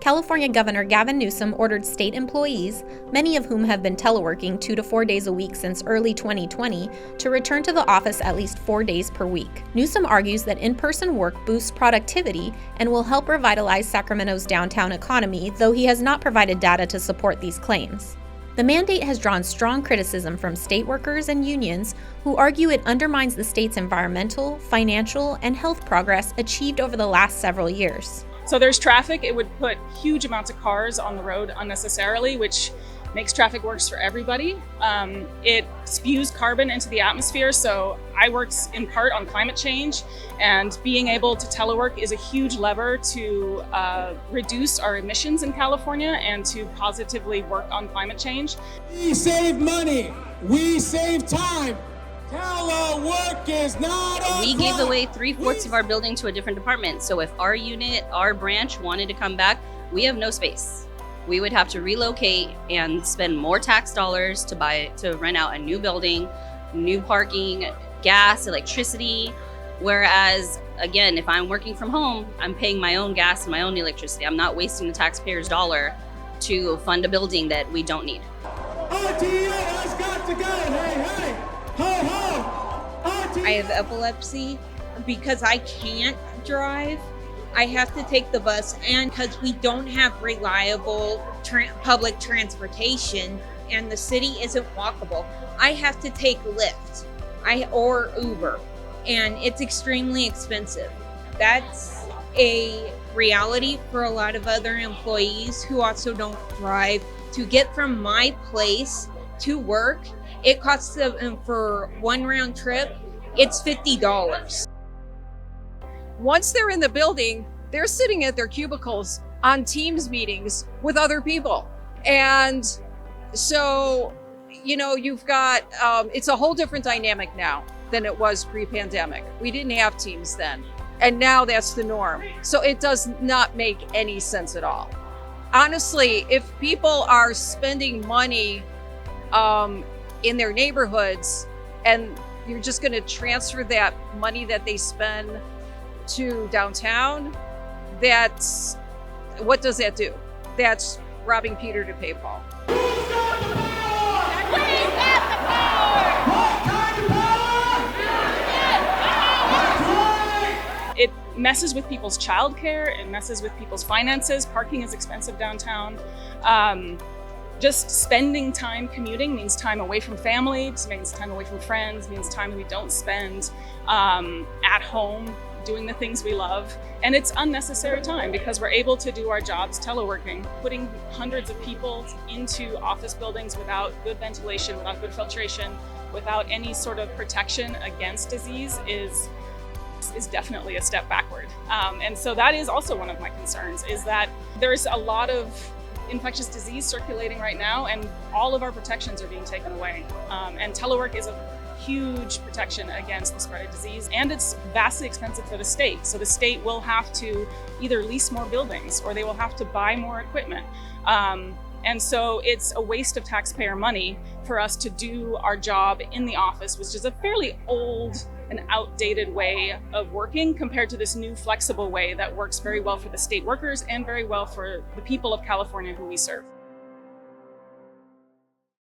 California Governor Gavin Newsom ordered state employees, many of whom have been teleworking 2 to 4 days a week since early 2020, to return to the office at least 4 days per week. Newsom argues that in-person work boosts productivity and will help revitalize Sacramento's downtown economy, though he has not provided data to support these claims. The mandate has drawn strong criticism from state workers and unions who argue it undermines the state's environmental, financial, and health progress achieved over the last several years. So there's traffic. It would put huge amounts of cars on the road unnecessarily, which makes traffic worse for everybody. It spews carbon into the atmosphere. So I work in part on climate change, and being able to telework is a huge lever to reduce our emissions in California and to positively work on climate change. We save money, we save time. Telework is not a We gave away 3/4 of our building to a different department. So if our unit, our branch wanted to come back, we have no space. We would have to relocate and spend more tax dollars to rent out a new building, new parking, gas, electricity. Whereas, again, if I'm working from home, I'm paying my own gas and my own electricity. I'm not wasting the taxpayer's dollar to fund a building that we don't need. RTA has got to go. Hey, hey, ho, ho. RTA. I have epilepsy. Because I can't drive, I have to take the bus, and because we don't have reliable public transportation and the city isn't walkable, I have to take Lyft or Uber, and it's extremely expensive. That's a reality for a lot of other employees who also don't drive. To get from my place to work, it costs them, for one round trip, it's $50. Once they're in the building, they're sitting at their cubicles on Teams meetings with other people. And so, you've got, it's a whole different dynamic now than it was pre-pandemic. We didn't have Teams then. And now that's the norm. So it does not make any sense at all. Honestly, if people are spending money in their neighborhoods and you're just going to transfer that money that they spend to downtown, what does that do? That's robbing Peter to pay Paul. Who's got the power? We've got the power! What kind of power? It messes with people's childcare, it messes with people's finances. Parking is expensive downtown. Just spending time commuting means time away from family, means time away from friends, means time we don't spend at home doing the things we love. And it's unnecessary time because we're able to do our jobs teleworking. Putting hundreds of people into office buildings without good ventilation, without good filtration, without any sort of protection against disease is definitely a step backward. And so that is also one of my concerns, is that there's a lot of infectious disease circulating right now, and all of our protections are being taken away. And telework is a huge protection against the spread of disease, and it's vastly expensive for the state. So the state will have to either lease more buildings or they will have to buy more equipment. And so it's a waste of taxpayer money for us to do our job in the office, which is a fairly old and outdated way of working compared to this new flexible way that works very well for the state workers and very well for the people of California who we serve.